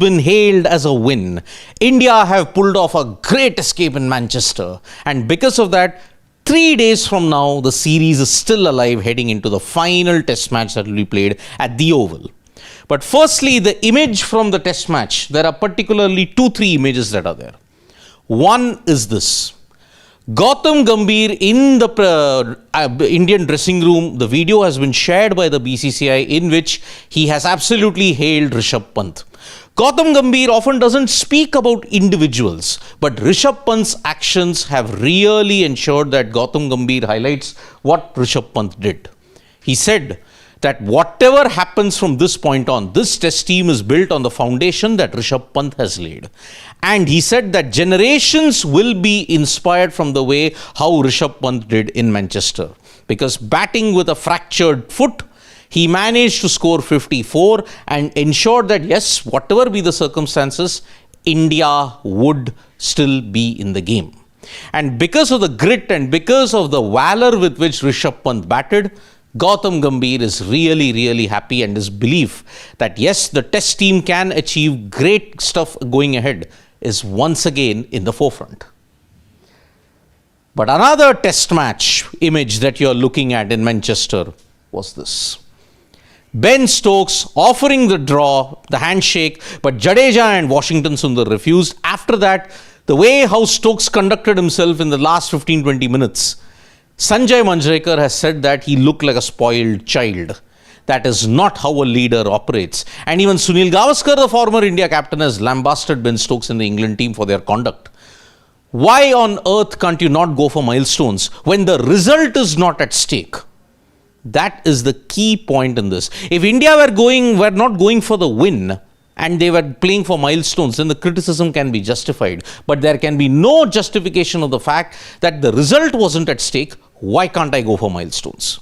been hailed as a win. India have pulled off a great escape in Manchester, and because of that, 3 days from now, the series is still alive heading into the final test match that will be played at the Oval. But firstly, the image from the test match, there are particularly 2-3 images that are there. One is this. Gautam Gambhir in the Indian dressing room, the video has been shared by the BCCI in which he has absolutely hailed Rishabh Pant. Gautam Gambhir often doesn't speak about individuals, but Rishabh Pant's actions have really ensured that Gautam Gambhir highlights what Rishabh Pant did. He said that whatever happens from this point on, this test team is built on the foundation that Rishabh Pant has laid. And he said that generations will be inspired from the way how Rishabh Pant did in Manchester. Because batting with a fractured foot, he managed to score 54 and ensured that, yes, whatever be the circumstances, India would still be in the game. And because of the grit and because of the valor with which Rishabh Pant batted, Gautam Gambhir is really happy, and his belief that yes, the test team can achieve great stuff going ahead is once again in the forefront. But another test match image that you're looking at in Manchester was this. Ben Stokes offering the draw, the handshake, but Jadeja and Washington Sundar refused. After that, the way how Stokes conducted himself in the last 15-20 minutes, Sanjay Manjrekar has said that he looked like a spoiled child. That is not how a leader operates. And even Sunil Gavaskar, the former India captain, has lambasted Ben Stokes and the England team for their conduct. Why on earth can't you not go for milestones when the result is not at stake? That is the key point in this. If India were not going for the win and they were playing for milestones, then the criticism can be justified. But there can be no justification of the fact that the result wasn't at stake. Why can't I go for milestones?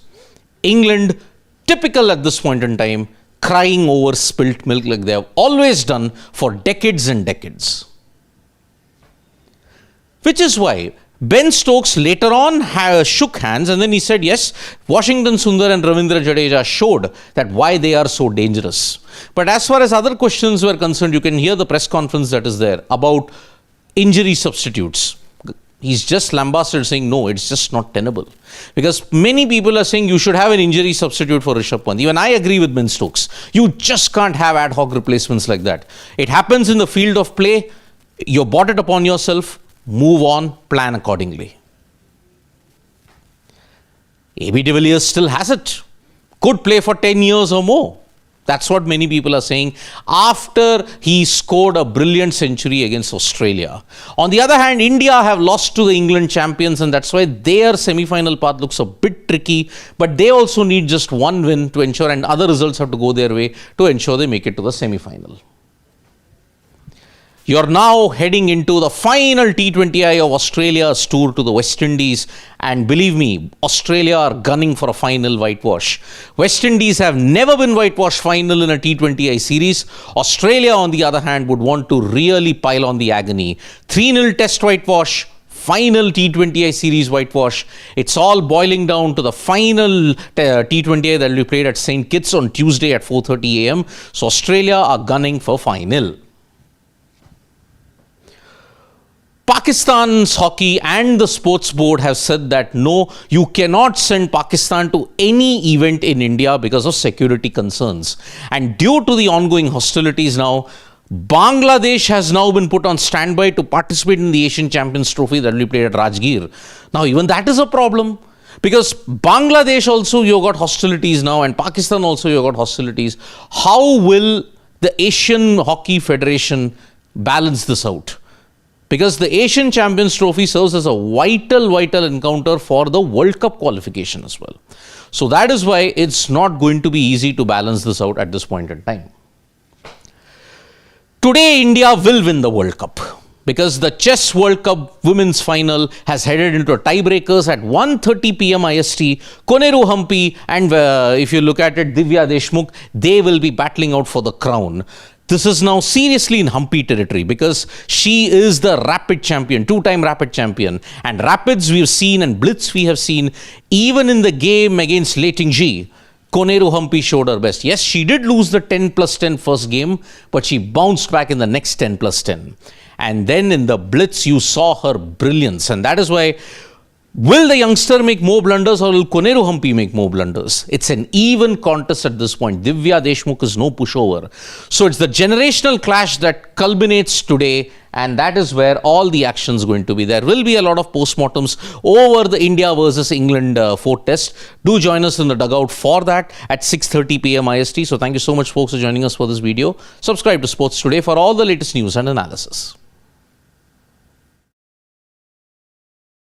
England, typical at this point in time, crying over spilt milk like they have always done for decades and decades. Which is why Ben Stokes later on shook hands and then he said, yes, Washington Sundar and Ravindra Jadeja showed that why they are so dangerous. But as far as other questions were concerned, you can hear the press conference that is there about injury substitutes. He's just lambasted saying, no, it's just not tenable. Because many people are saying you should have an injury substitute for Rishabh Pant. Even I agree with Ben Stokes. You just can't have ad hoc replacements like that. It happens in the field of play. You brought it upon yourself. Move on, plan accordingly. AB de Villiers still has it. Could play for 10 years or more. That's what many people are saying after he scored a brilliant century against Australia. On the other hand, India have lost to the England champions and that's why their semi-final path looks a bit tricky. But they also need just one win to ensure, and other results have to go their way to ensure they make it to the semi-final. You're now heading into the final T20I of Australia's tour to the West Indies. And believe me, Australia are gunning for a final whitewash. West Indies have never been whitewashed final in a T20I series. Australia, on the other hand, would want to really pile on the agony. 3-0 test whitewash, final T20I series whitewash. It's all boiling down to the final T20I that will be played at St. Kitts on Tuesday at 4:30 a.m. So Australia are gunning for final. Pakistan's hockey and the sports board have said that no, you cannot send Pakistan to any event in India because of security concerns. And due to the ongoing hostilities now, Bangladesh has now been put on standby to participate in the Asian Champions Trophy that will be played at Rajgir. Now, even that is a problem because Bangladesh also, you got hostilities now, and Pakistan also, you got hostilities. How will the Asian Hockey Federation balance this out? Because the Asian Champions Trophy serves as a vital encounter for the World Cup qualification as well. So that is why it's not going to be easy to balance this out at this point in time. Today, India will win the World Cup because the Chess World Cup Women's Final has headed into tiebreakers at 1:30 p.m. IST. Koneru Hampi and if you look at it, Divya Deshmukh, they will be battling out for the crown. This is now seriously in Hampi territory because she is the rapid champion, two-time rapid champion. And rapids we've seen and blitz we have seen even in the game against Lei Tingji. Koneru Hampi showed her best. Yes, she did lose the 10+10 first game, but she bounced back in the next 10+10. And then in the blitz, you saw her brilliance. And that is why, will the youngster make more blunders or will Koneru Hampi make more blunders? It's an even contest at this point. Divya Deshmukh is no pushover. So it's the generational clash that culminates today, and that is where all the action is going to be. There will be a lot of postmortems over the India versus England 4th test. Do join us in the dugout for that at 6:30 p.m. IST. So thank you so much, folks, for joining us for this video. Subscribe to Sports Today for all the latest news and analysis.